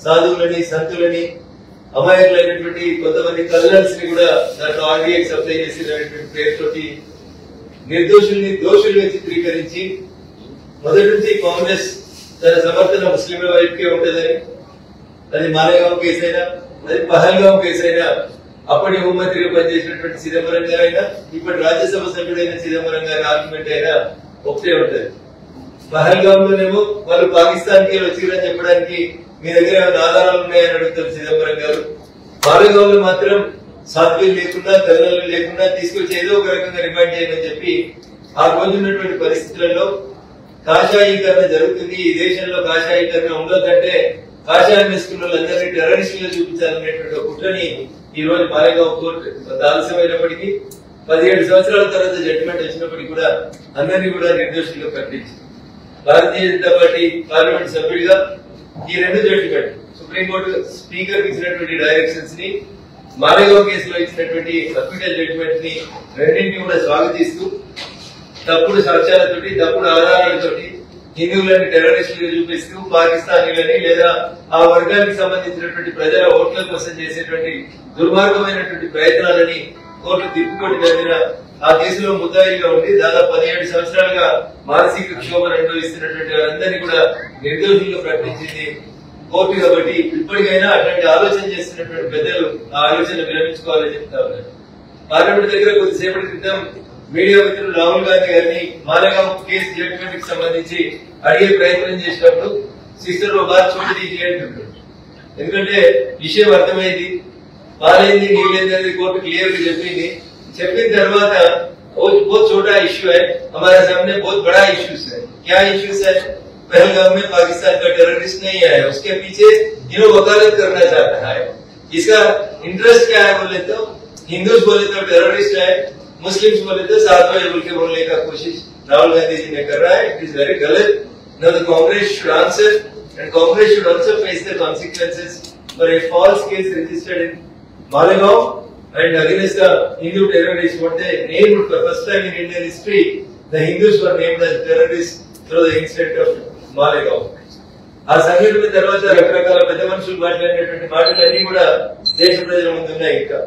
సాధువులని సంతులని అమాయకులైనటువంటి కొంతమంది కల్నల్స్ ని కూడా దాంట్లో ఆర్డీఎక్స్ సప్లై చేసినటువంటి పేరుతోటి నిర్దోషుల్ని దోషులుగా చిత్రీకరించి మొదటి నుంచి కాంగ్రెస్ తన సమర్థన ముస్లింల వైపుకే ఉంటుందని, అది మాలేగావ్ కేసు అయినా అది పహల్గావ్ కేసు అయినా అప్పటి హోంమంత్రిగా పనిచేసినటువంటి చిదంబరం గారు అయినా ఇప్పటి రాజ్యసభ సభ్యుడైన చిదంబరం గారి ఆర్గ్యుమెంట్ అయినా ఒకటే ఉంటది. పహల్గావ్ లోనేమో వాళ్ళు పాకిస్తాన్ కి వచ్చిరని చెప్పడానికి మీ దగ్గర ఆధారాలు ఉన్నాయని అడుగుతారు చిదంబరం గారు. మాలేగావ్ లో మాత్రం సాధ్వీలు లేకుండా తెల్లలు లేకుండా తీసుకొచ్చి ఏదో ఒక రకంగా రిమైండ్ చేయమని చెప్పి ఆ రోజు ఉన్నటువంటి పరిస్థితులలో కాషాయీకరణ జరుగుతుంది, ఈ దేశంలో కాషాయీకరణ ఉండదంటే కాషాయం వేసుకున్న వాళ్ళందరినీ టెర్రరిస్టులుగా చూపించాలనేటువంటి కుట్రని ఈ రోజు మాలేగావ్ కోర్టు ఆలస్యమైనప్పటికీ 17 సంవత్సరాల తర్వాత జడ్జిమెంట్ వచ్చినప్పటికీ కూడా అందరినీ కూడా నిర్దోషులుగా ప్రకటించింది. భారతీయ జనతా పార్టీ పార్లమెంట్ సభ్యుడిగా ఈ రెండు జడ్జిమెంట్ సుప్రీంకోర్టు స్పీకర్ ఇచ్చినటువంటి డైరెక్షన్స్ ని, మాలేగావ్ కేసులో ఇచ్చినటువంటి అక్విటల్ జడ్జిమెంట్ ని రెండింటినీ కూడా స్వాగతిస్తూ తప్పుడు సాక్ష్యాలతోటి తప్పుడు ఆధారాలతోటి హిందువులని టెర్రరిస్టులుగా చూపిస్తూ పాకిస్తానీలని లేదా ఆ వర్గానికి సంబంధించినటువంటి ప్రజల ఓట్ల కోసం చేసేటువంటి దుర్మార్గమైనటువంటి ప్రయత్నాలని కోర్టు తిప్పికొట్టినందున ఆ కేసులో ముద్దాయిగా ఉండి దాదాపు 17 సంవత్సరాలుగా మానసిక క్షోభను అనుభవిస్తున్నటువంటి వారందరినీ కూడా నిర్దోషులుగా ప్రకటించింది కోర్టు. కాబట్టి ఇప్పటికైనా అట్లాంటి ఆలోచన చేస్తున్నటువంటి పెద్దలు ఆ ఆలోచన విరమించుకోవాలని చెప్తా ఉన్నారు. పార్లమెంట్ దగ్గర కొద్దిసేపటి క్రితం మీడియా మిత్రులు రాహుల్ గాంధీ గారిని మాలేగావ్ కేసు జడ్జిమెంట్ కి సంబంధించి అడిగే ప్రయత్నం చేసినప్పుడు సిస్టర్ బాగా చోటు తీసి అంటున్నాడు. ఎందుకంటే విషయం అర్థమైంది, పాలైంది నీళ్ళైంది అనేది కోర్టు క్లియర్ గా చెప్పింది. చెప్పిన తర్వాత बहुत छोटा इश्यू है, हमारे सामने बहुत बड़ा इश्यूज है. क्या इश्यूज है? पहलगाम में पाकिस्तान का टेररिस्ट नहीं आया, उसके पीछे जिन्हों वकालत करना चाहता है, इसका इंटरेस्ट क्या है बोले तो हिंदूज बोले तो टेररिस्ट है, मुस्लिम्स बोले तो साधु है बोल के बोलने का कोशिश राहुल गांधी जी ने कर रहा है. इट इज वेरी गलत. Now the Congress should answer and Congress should also face the consequences for a false case registered in Malegaon and against the Hindu terrorists. What they named for first time in Indian history, the Hindus were named as terrorists through the incident of Malegaon. ఆ సంఘటన తర్వాత రకరకాల పెద్ద మనుషులు మాట్లాడినటువంటి మాటలన్నీ కూడా దేశ ప్రజల ముందున్నాయి. ఇంకా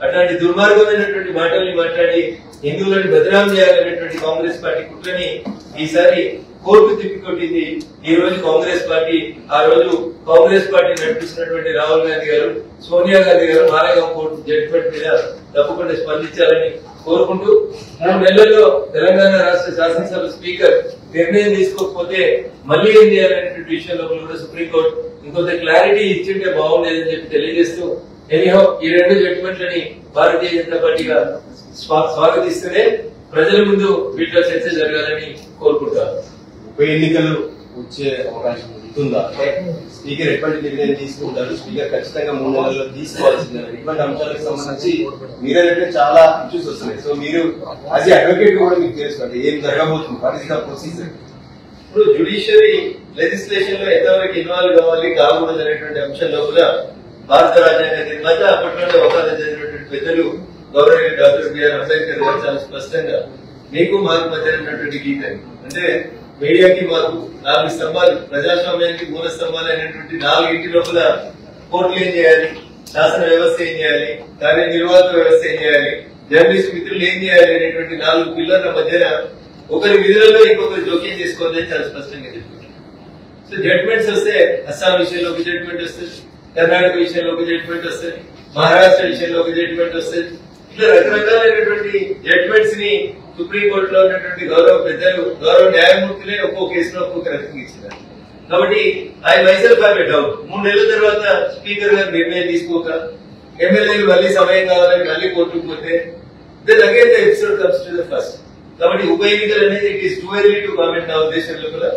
అట్లాంటి దుర్మార్గమైనటువంటి మాటల్ని మాట్లాడి హిందువులను బదనాం చేయాలనేటువంటి కాంగ్రెస్ పార్టీ కుట్రని ఈసారి కోర్టు తిప్పికొట్టింది. ఈ రోజు కాంగ్రెస్ పార్టీ, ఆ రోజు కాంగ్రెస్ పార్టీ నడిపిస్తున్నటువంటి రాహుల్ గాంధీ గారు, సోనియా గాంధీ గారు మాలేగావ్ కోర్టు జడ్జిమెంట్ మీద తప్పకుండా స్పందించాలని కోరుకుంటూ 3 నెలల్లో తెలంగాణ రాష్ట్ర శాసనసభ స్పీకర్ నిర్ణయం తీసుకోకపోతే మళ్లీ ఏం చేయాలనేటువంటి విషయంలో కూడా సుప్రీంకోర్టు ఇంకొంత క్లారిటీ ఇచ్చింటే బాగుండేదని చెప్పి తెలియజేస్తూ ఎనీహౌ ఈ రెండు జడ్జిమెంట్లని భారతీయ జనతా పార్టీగా స్వాగతిస్తూనే ప్రజల ముందు వీటిలో చర్చ జరగాలని కోరుకుంటారు. ఉప ఎన్నికలు వచ్చే అవకాశం ఉంటుందా? స్పీకర్ ఎటువంటి నిర్ణయం తీసుకుంటారు? స్పీకర్ ఖచ్చితంగా 3 నెలల్లో తీసుకోవాల్సిందే. ఇటువంటి అంశాలకు సంబంధించి మీరంటే చాలా ఇష్యూస్ వస్తున్నాయి. సో మీరు యాజ్ ఏ అడ్వకేట్ కూడా మీకు తెలుసుకోండి ఏం జరగబోతుంది, వాట్ ఇస్ ద ప్రొసీజర్. ఇప్పుడు జ్యుడిషియరీ లెజిస్లేషన్ లో ఎంతవరకు ఇన్వాల్వ్ కావాలి కాకూడదు అనేటువంటి అంశంలో కూడా భారత రాజ్యాంగ నిర్మాత అప్పట్లోనే వకాలత్ చేసినటువంటి పెద్దలు గౌరవ డాక్టర్ బిఆర్ అంబేద్కర్ గారు చాలా స్పష్టంగా మీకు మాకు మధ్య ఉన్నటువంటి గీత అంటే మీడియాకి మాకు 4 స్తంభాలు, ప్రజాస్వామ్యానికి మూల స్తంభాలు అయినటువంటి 4 లోపల కోర్టులు ఏం చేయాలి, శాసన వ్యవస్థ ఏం చేయాలి, కార్యనిర్వాహక వ్యవస్థ ఏం చేయాలి, జర్నలిస్ట్ మిత్రులు ఏం చేయాలి అనేటువంటి 4 పిల్లర్ల మధ్యన ఒకరి విధులలో ఇంకొకరు జోక్యం చేసుకోవాలని చాలా స్పష్టంగా చెప్పింది. సో జడ్జిమెంట్స్ వస్తే అస్సాం విషయంలో ఒక జడ్జిమెంట్ వస్తుంది, కర్ణాటక విషయంలో ఒక జడ్జిమెంట్ వస్తుంది, మహారాష్ట్ర విషయంలో ఒక జడ్జిమెంట్ వస్తుంది. ఇట్లా రకరకాలైనటువంటి జడ్జిమెంట్స్ ని సుప్రీంకోర్టులో ఉన్నటువంటి గౌరవ పెద్దలు, గౌరవ న్యాయమూర్తులే ఒక్కో కేసులో ఒక్కొక్క రకంగా ఇచ్చినారు. కాబట్టి I myself have a doubt, 3 నెలల తర్వాత స్పీకర్ గారు నిర్ణయం తీసుకోక ఎమ్మెల్యేలు మళ్ళీ సమయం కావాలని మళ్ళీ కోర్టుకు పోతే then again the episode comes to the first. కాబట్టి ఉప ఎన్నికలు అనేది it is too early to comment నా ఉద్దేశంలో కూడా.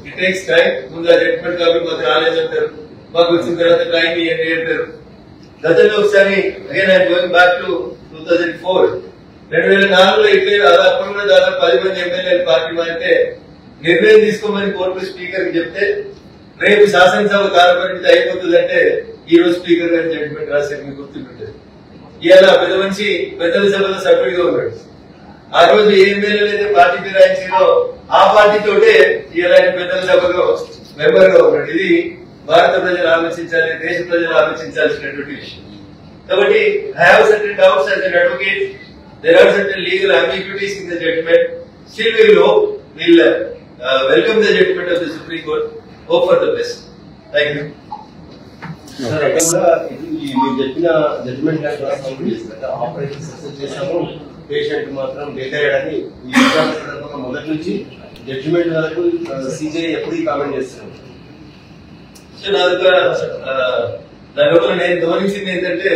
It takes time. ముందు ఆ జడ్జిమెంట్ కాపీ మాకు రాలేదంటారు, మాకు వచ్చిన తర్వాత టైం ఇవ్వండి అంటారు. గతంలో ఒకసారి again I'm going back to 2004, 2004లో ఇట్లే అప్పుడు కూడా దాదాపు 10 మంది ఎమ్మెల్యేలు పార్టీ మారితే నిర్ణయం తీసుకోమని కోర్టు స్పీకర్ కి చెప్తే రేపు శాసనసభ కాలపరిమితి అయిపోతుందంటే ఈ రోజు స్పీకర్ గారి జడ్జిమెంట్ రాశారు, మీకు గుర్తుంటుంది. ఇవాళ పెద్ద మనిషి పెద్దల సభలో సభ్యుడిగా ఉన్నాడు. ఆ రోజు ఏ ఎమ్మెల్యేలు అయితే పార్టీ ఫిరాయించారో ఆ పార్టీతోటే ఇవాళ పెద్దల సభలో మెంబర్ గా ఉన్నాడు. ఇది భారత ప్రజలు ఆలోచించాలి, దేశ ప్రజలు ఆలోచించాల్సినటువంటి విషయం. కాబట్టి I have certain doubts as an advocate. There are certain legal ambiguities in the judgment. Still we will hope, we'll welcome the judgment of the Supreme Court. Hope for the best. Thank you. మీరు చెప్పిన judgement operation success చేసాము, patient మాత్రం death అయ్యాడని మొదటి నుంచి judgement వరకు CJ ఎప్పుడు comment చేస్తున్నాం. సో నాకు నేను గమనించింది ఏంటంటే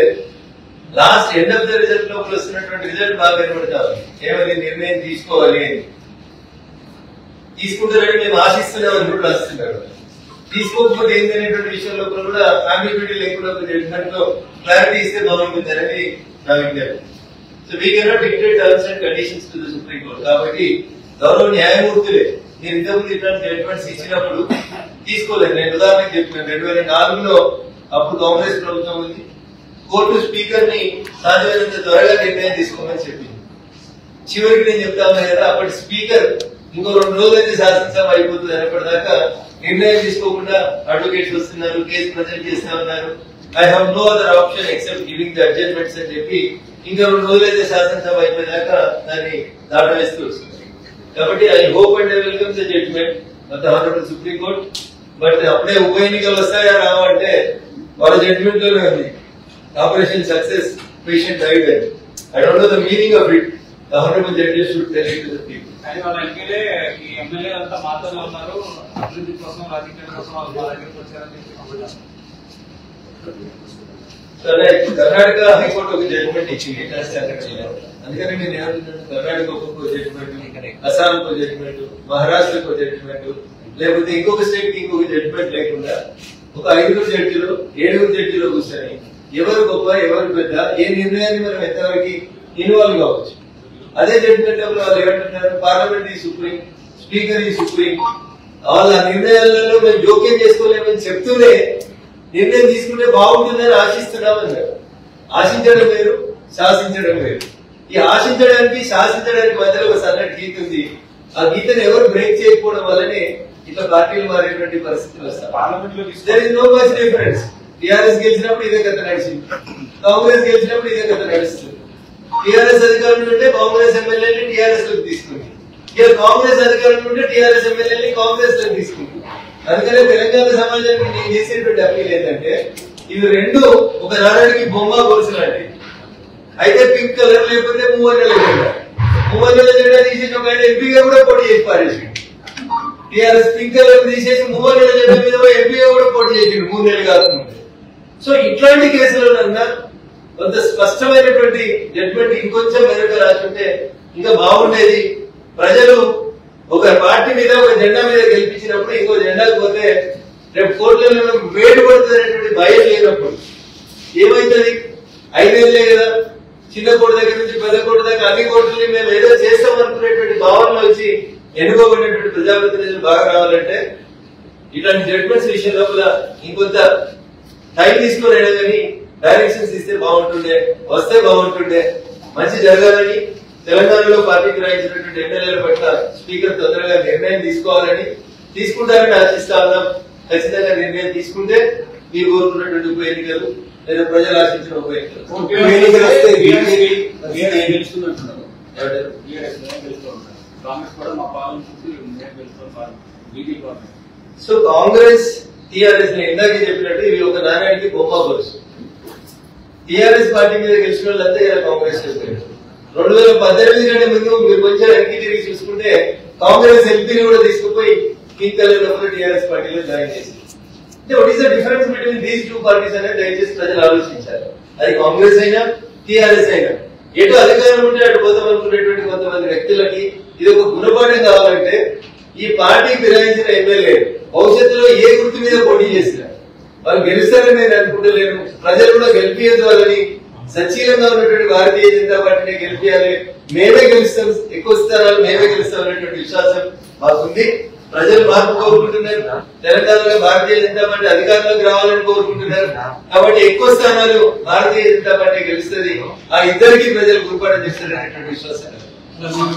last end of the result లోపల వస్తున్నటువంటి రిజల్ట్ బాగా కనబడతారు. ఏమని నిర్ణయం తీసుకోవాలి అని తీసుకుంటారని మేము ఆశిస్తున్నామని కూడా రాస్తున్నారు. తీసుకోకపోతే ఏంటి అనేటువంటి విషయం లోపల కూడా అంబిగ్యూటీ లేకుండా జడ్జిమెంట్ లో క్లారిటీ ఇస్తే బాగుంటుంది అనేది నా విజ్ఞప్తి. So we cannot dictate terms and conditions to the supreme court. కాబట్టి గౌరవ న్యాయమూర్తులే నేను ఇంతకుముందు ఇట్లాంటి జడ్జిమెంట్స్ ఇచ్చినప్పుడు తీసుకోలేదు. నేను ఉదాహరణకు చెప్పిన 2004లో అప్పుడు కాంగ్రెస్ ప్రభుత్వం ఉంది, కోర్టు స్పీకర్ ని సాధ్యమైనంత త్వరగా నిర్ణయం తీసుకోమని చెప్పింది. చివరికి నేను చెప్తాను కదా, అప్పటి స్పీకర్ ఇంకో 2 రోజులైతే శాసనసభ అయిపోతుంది అనేప్పటిదాకా నిర్ణయం తీసుకోకుండా అడ్వకేట్స్ వస్తున్నారు, కేసు ప్రజెంట్ చేస్తా ఉన్నారు. I have no other option except giving the adjustments అని చెప్పి ఇంకా 2 రోజులైతే శాసనసభ అయిపోయాక దాన్ని దాటవేస్తూ వస్తుంది. కాబట్టి I hope and I welcome the judgement of the honourable supreme court. But అప్పుడే ఉప ఎన్నికలు వస్తాయా రావా అంటే వాళ్ళ జడ్జ్మెంట్ లోనే ఉంది ఆపరేషన్ సక్సెస్, పేషెంట్ డైడ్ అని. I don't know the meaning of it. The honourable judges should tell it to the people. కానీ వాళ్ళ ఎన్నికలే ఈ ఎమ్మెల్యే అంతా మాత్రమే ఉన్నారు, అభివృద్ధి కోసం రాజకీయం కోసం వాళ్ళు మా దగ్గరికి వచ్చారని చెప్పి కర్ణాటక హైకోర్టు ఒక జడ్జిమెంట్ ఇచ్చింది. అందుకని నేను ఏమంటున్నాను, కర్ణాటక ఒక్కొక్క జడ్జిమెంట్, అస్సాం ఒక జడ్జిమెంట్, మహారాష్ట్రకు ఒక జడ్జిమెంట్, లేకపోతే ఇంకొక స్టేట్ కి ఇంకొక జడ్జిమెంట్ లేకుండా ఒక 5 జడ్జిలు 7 జడ్జిలో కూర్చొని ఎవరు గొప్ప ఎవరు పెద్ద, ఏ నిర్ణయాన్ని మనం ఎంతవరకు ఇన్వాల్వ్ కావచ్చు. అదే జడ్జిమెంట్ వాళ్ళు ఏమంటున్నారు, పార్లమెంట్ ఈ సుప్రీం, స్పీకర్ ఈ సుప్రీం, వాళ్ళ నిర్ణయాలలో మేము జోక్యం చేసుకోలేమని చెప్తూనే నిర్ణయం తీసుకుంటే బాగుంటుందని ఆశిస్తున్నామన్నారు. ఆశించడం వేరు, శాసించడం వేరు. ఈ ఆశించడానికి శాసించడానికి మధ్యలో ఒక సన్నటి గీత ఉంది. ఆ గీతను ఎవరు బ్రేక్ చేయకపోవడం వల్లనే ఇట్లా పార్టీలు మారేటువంటి పరిస్థితులు వస్తాయి. పార్లమెంట్ లో there is no much difference. TRS గెలిచినప్పుడు ఇదే కథ నడిచింది, కాంగ్రెస్ గెలిచినప్పుడు ఇదే కథ నడుస్తుంది. టీఆర్ఎస్ అధికారం ఉంటే కాంగ్రెస్ ఎమ్మెల్యేని టీఆర్ఎస్ లోకి తీసుకుంది, ఇలా కాంగ్రెస్ అధికారం ఉంటే టీఆర్ఎస్ ఎమ్మెల్యేని కాంగ్రెస్ లోకి తీసుకుంది. అందుకనే తెలంగాణ సమాజానికి నేను చేసేటువంటి అప్పీల్ ఏంటంటే, ఇవి రెండు ఒక నారాయణకి బొమ్మ గొలుసు లాంటివి. అయితే పింక్ కలర్ లేకపోతే మూవన్నెల జెండా, మూవన్నెల జెండా తీసేసి ఒక ఆయన ఎంపీగా కూడా పోటీ చేసి పారేసిండు. టీఆర్ఎస్ పింక్ కలర్ తీసేసి మూవన్నెల జెండా మీద ఎంపీగా కూడా పోటీ చేసిండు 3 నెలలు కాకముందు. సో ఇట్లాంటి కేసులన్నా కొంత స్పష్టమైనటువంటి జడ్జ్మెంట్ ఇంకొంచెం మెరుగ్గా రాసుంటే ఇంకా బాగుండేది. ప్రజలు ఒక పార్టీ మీద ఒక జెండా మీద గెలిపించినప్పుడు ఇంకో జెండాకు పోతే రేపు కోర్టులలో వేడి పడుతుంది అనేటువంటి భయం లేనప్పుడు ఏమైతుంది? 5 ఏళ్లే కదా, చిన్న కోర్టు దగ్గర నుంచి పెద్ద కోర్టు దాకా అన్ని కోర్టుల్ని మేము ఏదో చేస్తాం అనుకునేటువంటి భావనలో వచ్చి ఎన్నుకోబడినటువంటి ప్రజాప్రతినిధులు బాగా రావాలంటే ఇట్లాంటి జడ్జ్మెంట్స్ విషయం లోపల ఇంకొంత టైం తీసుకుని కానీ డైరెక్షన్స్ ఇస్తే బాగుంటుండే, వస్తే బాగుంటుండే, మంచి జరగాలని, తెలంగాణలో పార్టీకి రాయించినటువంటి ఎమ్మెల్యేల పట్ల స్పీకర్ తొందరగా నిర్ణయం తీసుకోవాలని, తీసుకుంటారని ఆశిస్తా ఉన్నాం. ఖచ్చితంగా నిర్ణయం తీసుకుంటే మీరు కోరుకున్నటువంటి ఉప ఎన్నికలు లేదా ప్రజలు ఆశించిన ఉప ఎన్నికలు సో కాంగ్రెస్ టీఆర్ఎస్ ఇందాక చెప్పినట్టు ఇవి ఒక నారాయణకి బొమ్మ గొలుసు. టీఆర్ఎస్ పార్టీ మీద గెలిచిన వాళ్ళంతా ఇలా కాంగ్రెస్ 2018 కంటే ముందు మీరు కొంచెం వెనక్కి తిరిగి చూసుకుంటే కాంగ్రెస్ ఎంపీని కూడా తీసుకుపోయి పింక్ కలర్ లో టీఆర్ఎస్ పార్టీలో జాయిన్ చేసింది. అంటే what is the difference between these 2 parties అనేది దయచేసి ప్రజలు ఆలోచించారు. అది కాంగ్రెస్ అయినా టీఆర్ఎస్ అయినా ఎటు అధికారం ఉంటే అటు పోతామనుకునేటువంటి కొంతమంది వ్యక్తులకి ఇది ఒక గుణపాఠం కావాలంటే ఈ పార్టీకి ఫిరాయించిన ఎమ్మెల్యే భవిష్యత్తులో ఏ గుర్తు మీద పోటీ చేసినా వాళ్ళు గెలుస్తారని నేను అనుకుంటలేను. ప్రజలు కూడా గెలిపియద్దు వాళ్ళని, సచ్చీలంగా ఉన్నటువంటి భారతీయ జనతా పార్టీని గెలిపియాలి, మేమే గెలుస్తాం, ఎక్కువ స్థానాలు మేమే గెలుస్తాం అనేటువంటి విశ్వాసం మాకుంది. ప్రజలు మార్పు కోరుకుంటున్నారు. తెలంగాణలో భారతీయ జనతా పార్టీ అధికారంలోకి రావాలని కోరుకుంటున్నారు. కాబట్టి ఎక్కువ స్థానాలు భారతీయ జనతా పార్టీ గెలుస్తుంది. ఆ ఇద్దరికి ప్రజలు గురుపాఠం చేస్తారు అనేటువంటి విశ్వాసం.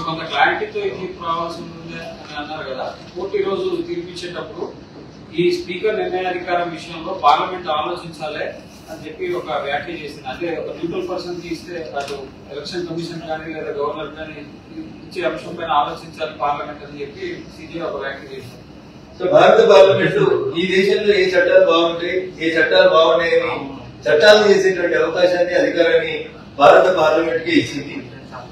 కొంత క్లారిటీతో తీర్పు రావాల్సి ఉంది అని అన్నారు కదా. కోర్టు ఈ రోజు తీర్పిచ్చేటప్పుడు ఈ స్పీకర్ నిర్ణయాధికారం విషయంలో పార్లమెంట్ ఆలోచించాలి అని చెప్పి ఒక వ్యాఖ్య చేసింది. అంటే ఒక న్యూట్రల్ పర్సన్ ఇస్తే అటు ఎలక్షన్ కమిషన్ కానీ లేదా గవర్నర్ కానీ ఇచ్చే అంశం పైన ఆలోచించాలి పార్లమెంట్ అని చెప్పి సిజే ఒక వ్యాఖ్య చేసింది. సో భారత పార్లమెంట్ ఈ దేశంలో ఏ చట్టాలు బాగుంటాయి, ఏ చట్టాలు బాగున్నాయని చట్టాలు చేసేటువంటి అవకాశాన్ని, అధికారాన్ని భారత పార్లమెంట్ కి ఇచ్చింది.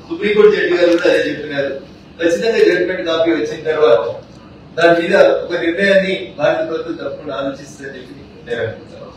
సుప్రీంకోర్టు జడ్జి గారు కూడా అదే చెప్పినారు. ఖచ్చితంగా జడ్జిమెంట్ కాపీ వచ్చిన తర్వాత దాని మీద ఒక నిర్ణయాన్ని భారత ప్రభుత్వం తప్పకుండా ఆలోచిస్తుందని చెప్పి నేను అనుకుంటాను.